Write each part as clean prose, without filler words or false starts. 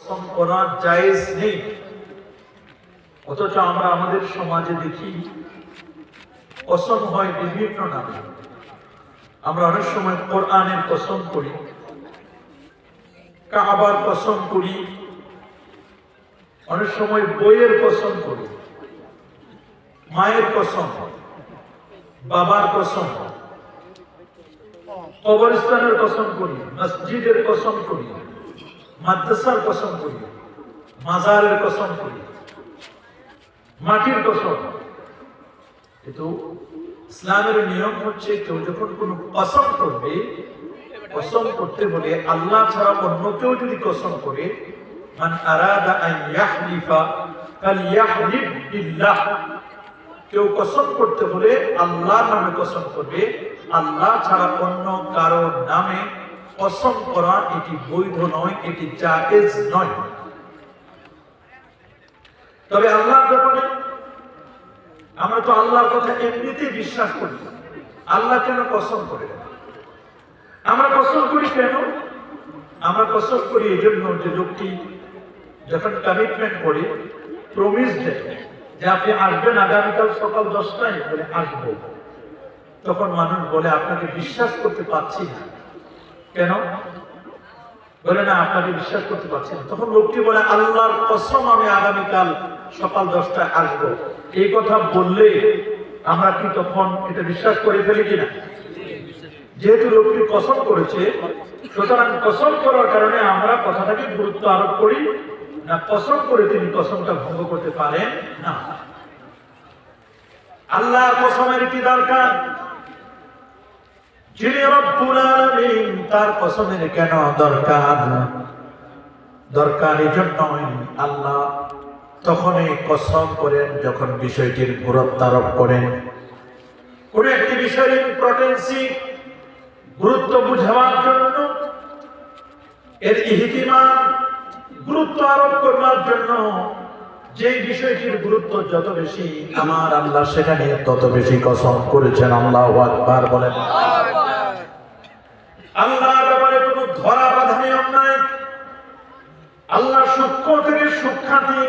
কসম করা জায়েজ নেই। অথচ আমরা আমাদের সমাজে দেখি কসম হয় বিভিন্ন নামে। আমরা অনেক সময় কোরআনের কসম করি, কাবার কসম করি, অনেক সময় বইয়ের কসম করি, মায়ের কসম, বাবার কসম, কবরস্থানের কসম করি, মসজিদের কসম করি, মাদ্রাসার কসম করি, মাজারের কসম করি, মাটির কসম। কিন্তু ইসলামের নিয়ম হচ্ছে কেউ যখন কোনো কসম করবে, কসম করতে হলে আল্লাহ ছাড়া অন্য কেউ যদি কসম করে, মান আরাদা আন ইয়াহলিফা ফালইয়াহলিফ বিল্লাহ, কেউ কসম করতে হলে আল্লাহর নামে কসম করবে। আল্লাহ ছাড়া অন্য কারো নামে কসম করা এটি বৈধ নয়, এটি জায়েজ নয়। তবে আল্লাহর ব্যাপারে আমরা তো আল্লাহর কথা এমনিতেই বিশ্বাস করি, আল্লাহ কেন কসম করে? আমরা কসম করি কেন? আমরা কসম করি এই জন্য যে লোকটি যখন কমিটমেন্ট করে, প্রমিস দেয় যে আপনি আসবেন আগামীকাল সকাল 10টায়, বলে আসবো, তখন মানুষ বলে আপনাকে বিশ্বাস করতে পারছি না। কেন? বলে না আপনাকে বিশ্বাস করতে পারছি না। তখন লোকটি বলে আল্লাহর কসম আমি আগামীকাল সকাল 10টায় আসবো। এই কথা বললে আমরা কি তখন এটা বিশ্বাস করে ফেলি কিনা? যেহেতু লোকটি কসম করেছে, সুতরাং কসম করার কারণে আমরা কথাটাকে গুরুত্ব আরোপ করি না, কসম করে তিনি কসমটা ভঙ্গ করতে পারেন না। আল্লাহর কসমের কি দরকার? যিনি রব্বুল আলামিন, তার কসমের কেন দরকার? দরকার এই জন্যই আল্লাহ তখনই কসম করেন যখন বিষয়টির গুরুত্ব আরোপ করেন। কোন একটি বিষয়ের ইম্পর্টেন্সি, গুরুত্ব বুঝাবার জন্য, এর ইহতিমাম, গুরুত্ব আরোপ করবার জন্য, যে বিষয়টির গুরুত্ব যত বেশি আমার আল্লাহ সেখানে তত বেশি কসম করেছেন। আল্লাহু আকবার বলেন। আল্লাহর ব্যাপারে কোনো ধরা বাঁধা নিয়ম নাই। আল্লাহ সূক্ষ্ম থেকে সূক্ষ্মাতি,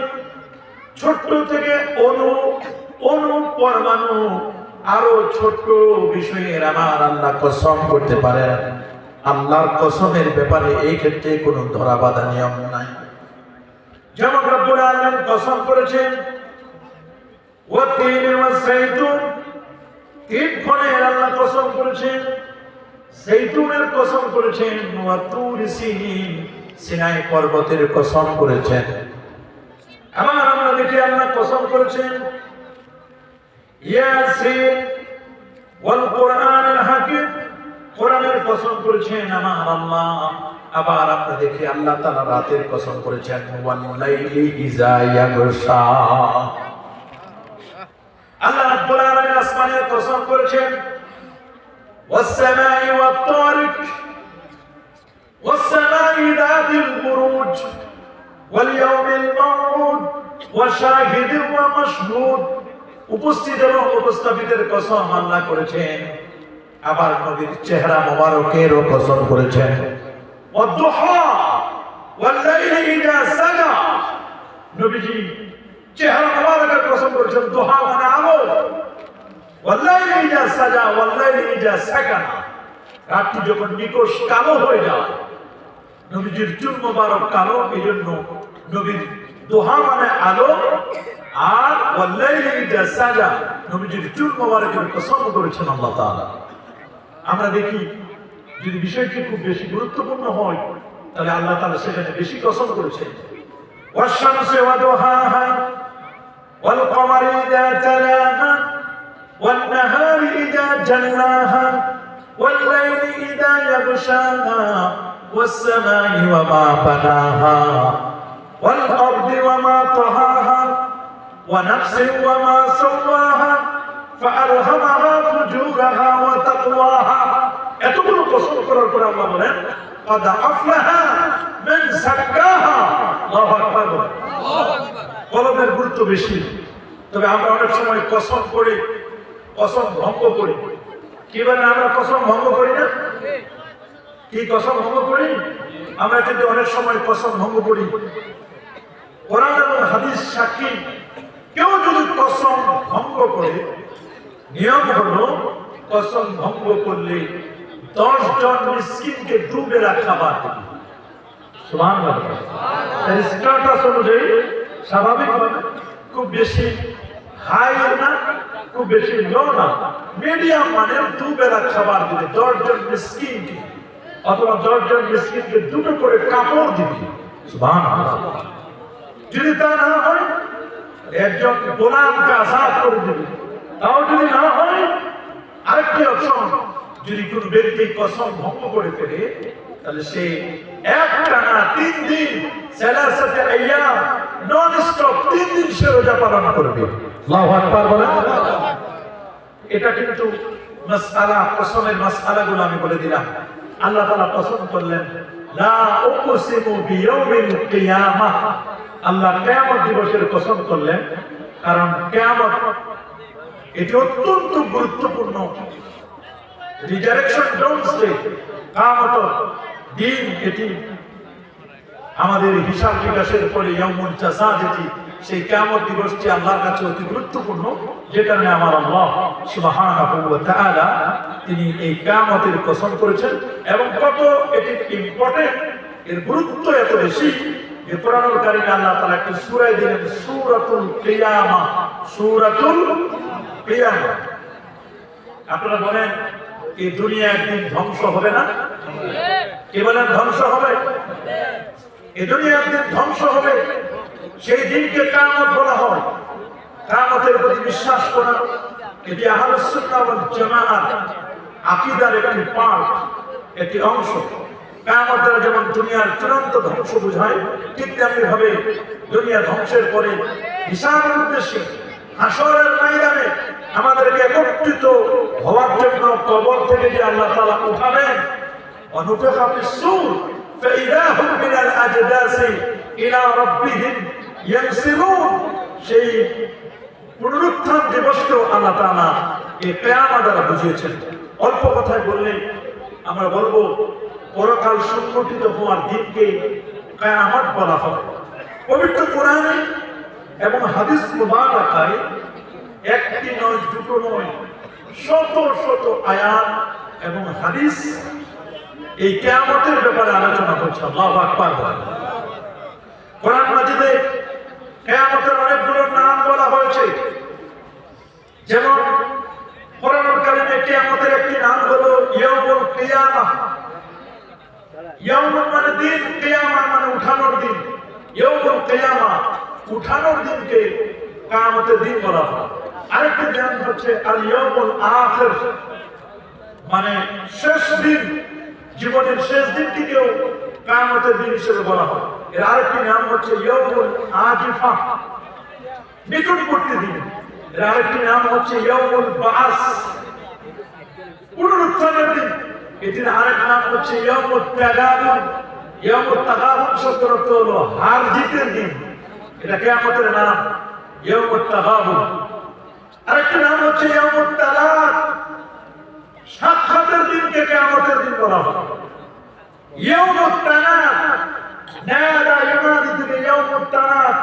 ছোট্ট থেকে অণু, অণু পরমাণু, আরো ছোট্ট বিষয়ের আমার আল্লাহ কসম করতে পারেন। আল্লাহর কসমের ব্যাপারে এই ক্ষেত্রে কোনো ধরা বাঁধা নিয়ম নাই। যেমন রব্বুল আলামিন কসম করেছেন ওয়াতিন ওয়াস যাইতুন, তিন ফলের আল্লাহ কসম করেছেন, যাইতুনের কসম করেছেন, ওয়া তুর সিনিন, সিনাই পর্বতের কসম করেছেন। আবার আমরা দেখি আল্লাহ কসম করেছেন ইয়াসিন ওয়াল কুরআনিল হাকিম, কোরআনের কসম করেছেন আমার আল্লাহ। আবার আমরা দেখি আল্লাহ তাআলা রাতের কসম করেছেন ওয়াল লাইলি ইযা ইয়াগশা। আল্লাহ রাব্বুল আলামিন আসমানের কসম করেছেন ওয়াস সামাই ওয়াত তারিক ওয়াস সামাই যাতিল বুরুজ ওয়াল ইয়াউমিল মাউউদ ওয়া শাহিদিন ওয়া মাশহুদ। উপস্থিত এবং উপস্থাপিতের কসম আল্লাহ করেছেন। আবার নবীর চেহারা মোবারকেরও কসম করেছেন ওয়াদ-দুহা ওয়াল-লাইলি ইযা সাজা। নবীজি চেহারা মোবারকের কসম করেছেন, দুহা মানে আলো, ওয়াল-লাইলি ইযা সাজা ওয়াল-লাইলি ইযা সাকানা, রাতটি যখন নিকষ কালো হয়ে যায়। নবীজির চুল মোবারক কালো, এইজন্য নবীর দুহা মানে আলো, আর ওয়াল-লাইলি ইযা সাজা নবীজির চুল মোবারকের কসম করেছেন আল্লাহ তাআলা। আমরা দেখি যদি বিষয়টি খুব বেশি গুরুত্বপূর্ণ হয় তাহলে আল্লাহ তাআলা সেখানে বেশি কসম করেছেন। ওয়াশ-শামসি ওয়া-দুহাহা ওয়াল-কমারি ইযা তালাহা ওয়ান-নাহারি ইযা জাল্লাহা ওয়াল-লাইলি ইযা ইয়াগশাহা ওয়াস-সামাই ওয়া মা বানাহা ওয়াল-আরদি ওয়া মা তাহাহা ওয়া নাফসিন ওয়া মা সাওয়াহা ফাআলহামাহা ফুজুরাহা ওয়া তাকওয়াহা। এতগুলো কসম করার পর আল্লাহ বলেন قد أفلح من زكاها। আল্লাহু আকবার। কলমের গুরুত্ব বেশি। তবে আমরা অনেক সময় কসম করি, কসম ভঙ্গ করি। কি বলেন? আমরা কসম ভঙ্গ করি না? কি কসম ভঙ্গ করি? আমরা কিন্তু অনেক সময় কসম ভঙ্গ করি। কোরআন এবং হাদিস সাক্ষী, কেউ যদি কসম ভঙ্গ করে, নিয়ম হলো কসম ভঙ্গ করলে 10 জন মিসকিনকে দুবেলা খাবার দেবে। সুবহানাল্লাহ। স্ট্যাটাস অনুযায়ী স্বাভাবিকভাবে খুব বেশি হাই না, খুব বেশি লো না, মিডিয়াম মানের দুবেলা খাবার দিবে 10 জন মিসকিনকে, অথবা 10 জন মিসকিনকে দুটো করে কাপড় দিবে। সুবহানাল্লাহ। যদি তা না হয় একজন গোলামকে আজাদ করে দিবে। তাও যদি না হয় আরেকটি অপশন, যদি কোন ব্যক্তি কসম ভঙ্গ করে ফেলে তাহলে সে একটানা 3 দিন সালাসাতে আইয়াম নন স্টপ 3 দিন সে রোজা পালন করবে। আল্লাহু আকবার বলেন। এটা কিন্তু মাসআলা, কসমের মাসআলাগুলো আমি বলে দিলাম। আল্লাহ তাআলা কসম করলেন, লা উকসিমু বিয়াউমিল কিয়ামাহ। আল্লাহ কিয়ামত দিবসের কসম করলেন, কারণ কিয়ামত এটি অত্যন্ত গুরুত্বপূর্ণ। রিজারেকশন ডোমসডে, কিয়ামত দিন, এটি আমাদের হিসাব বিকাশের পরে ইয়াউমুল জাযা, যেটি সেই কিয়ামত দিবসটি আল্লাহর কাছে অতি গুরুত্বপূর্ণ, যে কারণে আমার আল্লাহ সুবহানাহু ওয়া তাআলা তিনি এই কিয়ামতের কসম করেছেন। এবং কত এটি ইম্পর্টেন্ট, এর গুরুত্ব এত বেশি যে কোরআনুল কারীমে আল্লাহ তাআলা একটি সূরা দিলেন, সূরাতুল কিয়ামা। সূরাতুল কিয়ামা। আপনারা বলেন এই দুনিয়া একদিন ধ্বংস হবে না? কে বলেন ধ্বংস হবে? এই দুনিয়া একদিন ধ্বংস হবে। সেই দিনকে কিয়ামত বলা হয়। কিয়ামতের প্রতি বিশ্বাস করা এটি আহলুস সুন্নাহ ওয়াল জামাআত আকীদার একটি পার্ট, একটি অংশ। কিয়ামত দ্বারা যেমন দুনিয়ার চূড়ান্ত ধ্বংস বোঝায়, ঠিক তেমনি ভাবে দুনিয়া ধ্বংসের পরে হিসাবের উদ্দেশ্যে হাসরের ময়দানে আমাদেরকে একত্রিত হওয়ার জন্য কবর থেকে যে আল্লাহ তাআলা উঠাবেন, অনুফিখা ফিস-সূর ফাইদা হুম মিনাল আজদাসি ইলা রাব্বিহিম ইয়ানসিলুন। সেই পুনরুত্থান দিবসকেও আল্লাহ তাআলা এই কিয়ামত দ্বারা বুঝিয়েছেন। অল্প কথায় বললে আমরা বলবো, পরকাল সংঘটিত হওয়ার দিনকে কিয়ামত বলা হয়। পবিত্র কোরআনে এবং হাদিস মুবারাকায় একটি নয়, দুটো নয়, শত শত আয়াত এবং হাদিস এই কিয়ামতের ব্যাপারে আলোচনা করছে। আল্লাহু আকবার। কোরআন মাজিদে কিয়ামতের অনেকগুলো নাম বলা হয়েছে। যেমন কোরআনুল কারীমে কিয়ামতের একটি নাম হলো ইয়াউমুল কিয়ামাহ। ইয়াউম মানে দিন, কিয়ামা মানে উঠানোর দিন। ইয়াউমুল কিয়ামাহ, উঠানোর দিনকে কিয়ামতের দিন বলা হয়। আরেকটি নাম হচ্ছে আল ইয়াউমুল আখির, মানে শেষ দিন, জীবনের শেষ দিনটিকেও কিয়ামতের দিন হিসেবে বলা হয়। এর আরেকটি নাম হচ্ছে ইয়াউমুল আজিফা, নিকটবর্তী দিন। এর আরেকটি নাম হচ্ছে ইয়াউমুল বাআস, পুনরুত্থানের দিন। এটির আরেক নাম হচ্ছে ইয়াউমুত তাগাবুন। ইয়াউমুত তাগাবুন শব্দের অর্থ হলো হার জিতের দিন। এটা কিয়ামতের নাম, ইয়াউমুত তাগাবুন। আরেকটি নাম হচ্ছে ইয়াউমুত তালাক, সাক্ষাতের দিনকে কিয়ামতের দিন বলা হয়। ইয়াউমুত তানাক, নাদা ইউনাদি থেকে ইয়াউমুত তানাক,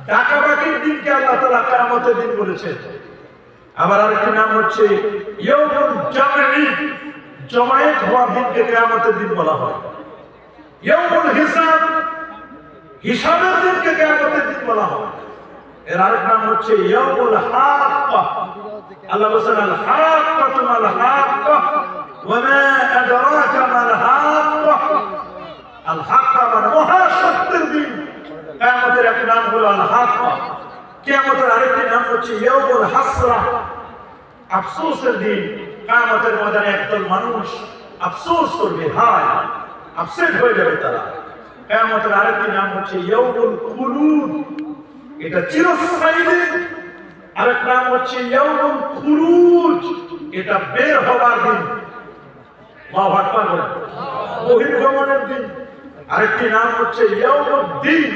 ডাকাবাকির দিনকে আল্লাহ তাআলা কিয়ামতের দিন বলেছেন। আবার আরেকটি নাম হচ্ছে ইয়াউমুল জামঈ, জমায়েত হওয়ার দিনকে কিয়ামতের দিন বলা হয়। ইয়াউমুল হিসাব, হিসাবের দিনকে কিয়ামতের দিন বলা হয়। এর আরেক নাম হচ্ছে ইয়াউমুল হাক্কা। আল্লাহ বলেন আল হাক্কাতু মাল হাক্কা ওয়া মা আদরাকা মাল হাক্কা। আল হাক্কা মানে মহাসত্যের দিন। কিয়ামতের এক নাম হলো আল হাক্কা। কিয়ামতের আরেকটি নাম হচ্ছে ইয়াউমুল হাসরা, আফসোসের দিন। কিয়ামতের ময়দানে একদল মানুষ আফসোস করবে, হায়, আপসেট হয়ে যাবে তারা। কিয়ামতের আরেকটি নাম হচ্ছে ইয়াউমুল খুলুদ, এটা চিরস্থায়ী দিন। আরেক নাম হচ্ছে ইয়াউমুল খুরুজ, এটা বের হওয়ার দিন। আল্লাহু আকবার, বহির্গমনের দিন। আরেকটি নাম হচ্ছে ইয়াউমুদ্দিন।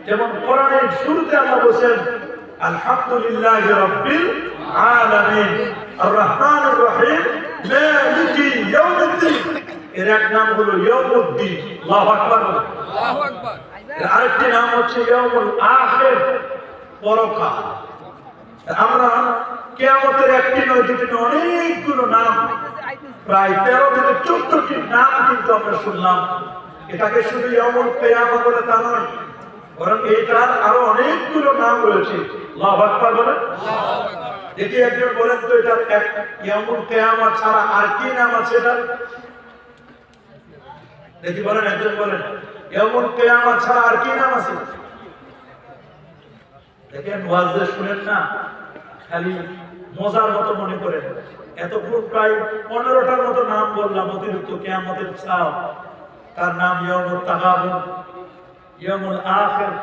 যেমন কোরআনের শুরুতে আল্লাহ বলেছেন আলহামদুলিল্লাহি রাব্বিল আলামিন আর রহমানির রহিম মালিকি ইয়াউমিদ্দিন। এর এক নাম হলো ইয়াউমুদ্দিন, আল্লাহু আকবার, আল্লাহু আকবার। এর আরেকটি নাম হচ্ছে ইয়াউমুল আখির, পরকাল। আমরা কিয়ামতের একটি নয় দুটি নয় অনেকগুলো নাম, প্রায় 13 থেকে 14টি নাম কিন্তু আমরা শুনলাম। এটাকে শুধু ইয়াউমুল কিয়ামা বলে তা নয়, বরং এটার আরো অনেকগুলো নাম রয়েছে। আল্লাহু আকবার বলেন। দেখি একজন বলেন তো এটার এক ইয়াউমুল কিয়ামা ছাড়া আর কি নাম আছে এটা? দেখি বলেন, একজন বলেন ইয়াউমুল কিয়ামা ছাড়া আর কি নাম আছে? দেখেন ওয়াজে শুনেন না, খালি মজার মতো মনে করেন। এতক্ষণ প্রায় 15টার মতো নাম বললাম অতিরিক্ত। কিয়ামতের ছাপ, তার নাম ইয়াউমুত তাগাবুন, ইয়াউমুল আখির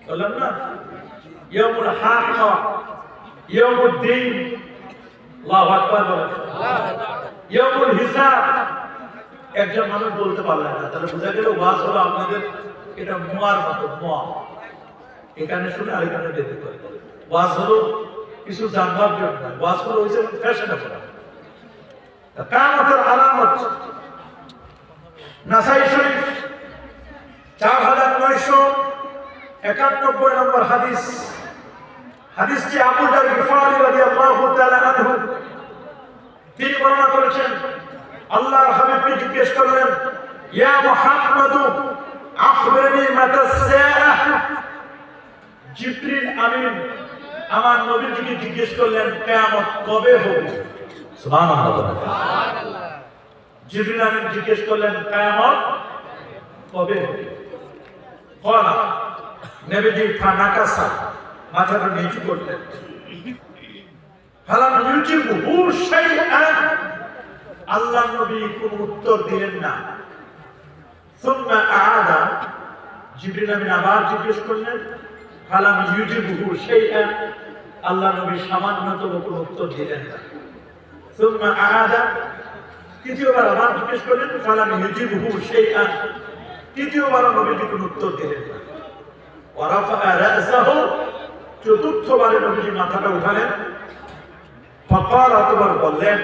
বললাম না, ইয়াউমুল হাক্কা, ইয়াউমুদ্দিন, আল্লাহু আকবার বলেন, ইয়াউমুল হিসাব। একজন মানুষ বলতে পারলেন না, তাহলে বোঝা গেল ওয়াজ হলো আপনাদের এটা মুয়ার মতো, মুয়া। এখানে শুনে আর এখানে দেখতে পারে। ওয়াজ হলো কিছু জানবার জন্য, ওয়াজ হলো হয়েছে ফ্যাশনেবল। কিয়ামতের আলামত, নাসাই শরীফ 4991 নম্বর হাদিস। হাদিসটি আবু যার গিফারি রাদিয়াল্লাহু তাআলা আনহু তিনি বর্ণনা করেছেন। আল্লাহর হাবিবকে জিজ্ঞেস করলেন, ইয়া মুহাম্মাদু আখবিরনি মাতা সাআহ। জিবরিল আমিন আমার নবীজিকে জিজ্ঞেস করলেন কিয়ামত কবে হবে? সুবহানাল্লাহ। জিবরিল আমিন জিজ্ঞেস করলেন কিয়ামত কবে হবে? বলা নবীজি ফানাকাসা, মাথাটা নিচু করলেন। ফালাম ইউজিবহু শাইআন, আল্লাহ নবী কোনো উত্তর দিলেন না। সুম্মা আআদা, জিবরিল আমিন আবার জিজ্ঞেস করলেন। ফালাম ইউজিবহু শাইআন, আল্লাহ নবী সামান্যতম কোনো উত্তর দিলেন না। সুম্মা আআদা, তৃতীয়বার আবার জিজ্ঞেস করলেন। ফালাম ইউজিবহু শাইআন, তৃতীয়বার নবীজি কোনো উত্তর দিলেন না। ওয়ারাফা রাসাহু, চতুর্থবারে নবীজি মাথাটা উঠালেন। ফাকাল, অতঃপর বললেন,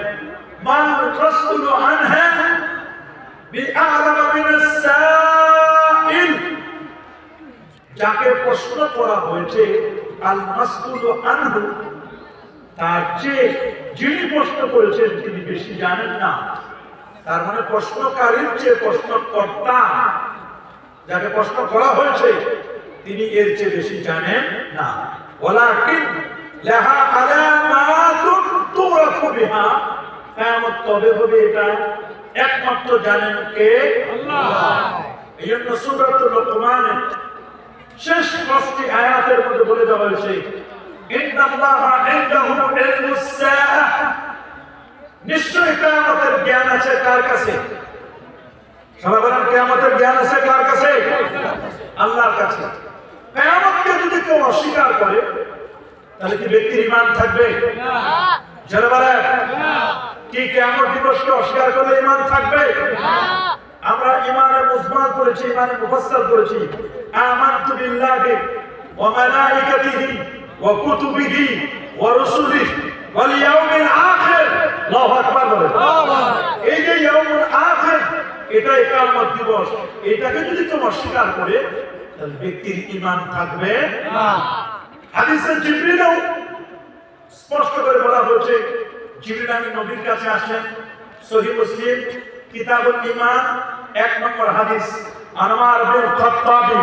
মান রাসূলু আনহা বিআ'লামা মিনাস সাইল। যাকে প্রশ্ন করা হয়েছে আল মাসউলু আনহু, তার চেয়ে যিনি প্রশ্ন করেছেন তিনি বেশি জানেন না। তার মানে প্রশ্নকারীর চেয়ে প্রশ্নকর্তা, যাকে প্রশ্ন করা হয়েছে তিনি এর চেয়ে বেশি জানেন না। ওয়ালাকিন লাহা আলামাতুন তুরাফু বিহা, কিয়ামত কবে হবে এটা একমাত্র জানেন কে? আল্লাহ। এইজন্য সূরাতুল লুকমানের শেষ 5টি আয়াতের মধ্যে বলে দেওয়া হয়েছে, ইন্নাল্লাহা ইনদাহু ইলমুস সাআহ, নিশ্চয়ই কিয়ামতের জ্ঞান আছে কার কাছে? সবাই বলেন, কিয়ামতের জ্ঞান আছে কার কাছে? আল্লাহর কাছে। কিয়ামতকে যদি কেউ অস্বীকার করে তাহলে কি ব্যক্তির ঈমান থাকবে? না। যারা বলে কি কিয়ামত দিবসকে অস্বীকার করলে ঈমান থাকবে? না। আমরা ঈমানে মুজমাল করেছি, ঈমানে মুফাসসাল করেছি। আমানতু বিল্লাহি ওয়া মালাইকাতিহি ওয়া কুতুবিহি ওয়া রুসুলিহি ওয়াল ইয়াউমিল আখির। আল্লাহু আকবার বলেন। এই যে ইয়াউমুল আখির, এটাই কিয়ামত দিবস, এটাকে যদি কেউ অস্বীকার করে তাহলে ব্যক্তির ঈমান থাকবে না। হাদিসে জিবরিলও স্পষ্ট করে বলা হয়েছে, জিবরিল আমিন নবীর কাছে আসলেন। সহিহ মুসলিম কিতাবুল ঈমান 1 নম্বর হাদিস। আনওয়ার বিন খাত্তাবী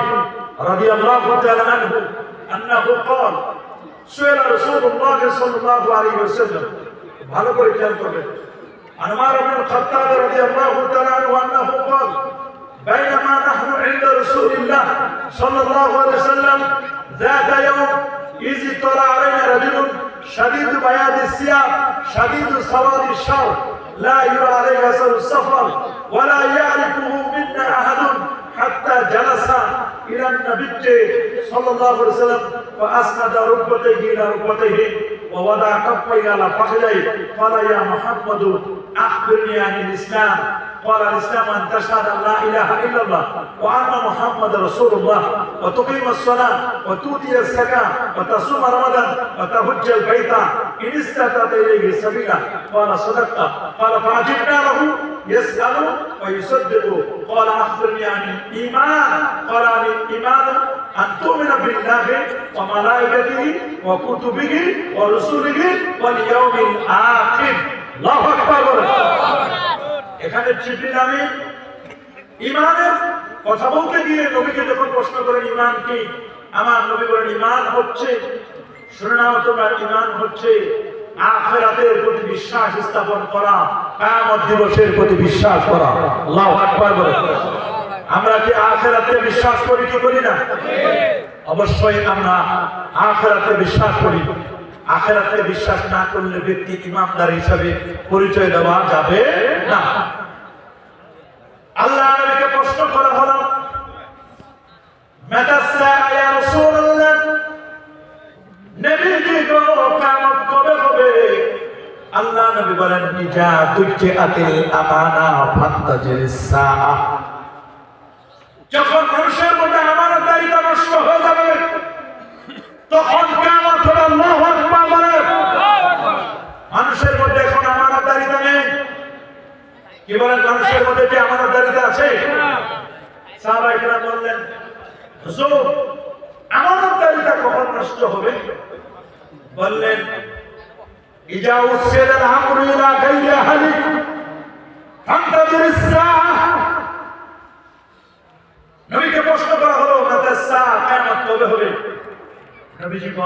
রাদিয়াল্লাহু তাআলা আনহু আন্নাহু قال সুইলা রাসূলুল্লাহ সাল্লাল্লাহু আলাইহি ওয়াসাল্লাম। ভালো করে খেয়াল করবেন। আনওয়ার বিন খাত্তাবী রাদিয়াল্লাহু তাআলা আনহু আন্নাহু قال بينما نحن عند رسول الله صلى الله عليه وسلم ذات يوم إذ طلع علينا رجل شديد بياض الثياب شديد سواد الشعر لا يرى عليه أثر السفر ولا يعرفه منا أحد حتى جلس إلى النبي صلى الله عليه وسلم فأسند ركبتيه إلى ركبتيه ووضع كفيه على فخذيه قال يا محمد أخبرني عن الإسلام قال الإسلام أن تشهد أن لا إله إلا الله وأن محمد رسول الله وتقيم الصلاة وتؤتي الزكاة وتصوم رمضان وتحج البيت إن استطعت إليه سبيلا قال صدقت قال فعجبنا له يسأل ويصدق قال أخبرني عن الإيمان قال عن الإيمان أن تؤمن بالله وملائكته وكتبه ورسله واليوم الآخر الله أكبر এখানে জিবরিল আমিন ঈমানের কথা বলতে গিয়ে নবীকে যখন প্রশ্ন করেন ঈমান কি আমার নবী বলেন ঈমান হচ্ছে শুনে নাও তোমার ঈমান হচ্ছে আখিরাতের প্রতি বিশ্বাস স্থাপন করা কিয়ামত দিবসের প্রতি বিশ্বাস করা আল্লাহু আকবার বলে আমরা কি আখিরাতে বিশ্বাস করি কি করি না অবশ্যই আমরা আখিরাতে বিশ্বাস করি আখিরাতে বিশ্বাস না করলে ব্যক্তি ইমানদার হিসেবে পরিচয় দেওয়া যাবে না আল্লাহ নবীকে প্রশ্ন করা হলো মাতা সাআ ইয়া রাসূলুল্লাহ নবী কি গো কিয়ামত কবে হবে আল্লাহ নবী বলেন ইজা দুজ্জাতিল আমানা ফান্তাজিরিস সাআ যখন মানুষের মধ্যে আমানতদারিতা নষ্ট হয়ে যাবে তখন কিয়ামত হবে আল্লাহু আকবার বলে মানুষের মধ্যে এখন আমানতদারিতা নেই কি বলেন মানুষের মধ্যে কি আমানতদারিতা আছে সাহাবায়ে কেরাম বললেন হুজুর আমানতদারিতা কখন নষ্ট হবে বললেন ইজা উসিলাল আমরু ইলা গায়রি আহলি ফান্তাজিরিস সাআ নবীকে প্রশ্ন করা হলো মাতা সাআ কিয়ামত কবে হবে নবীজি বলেন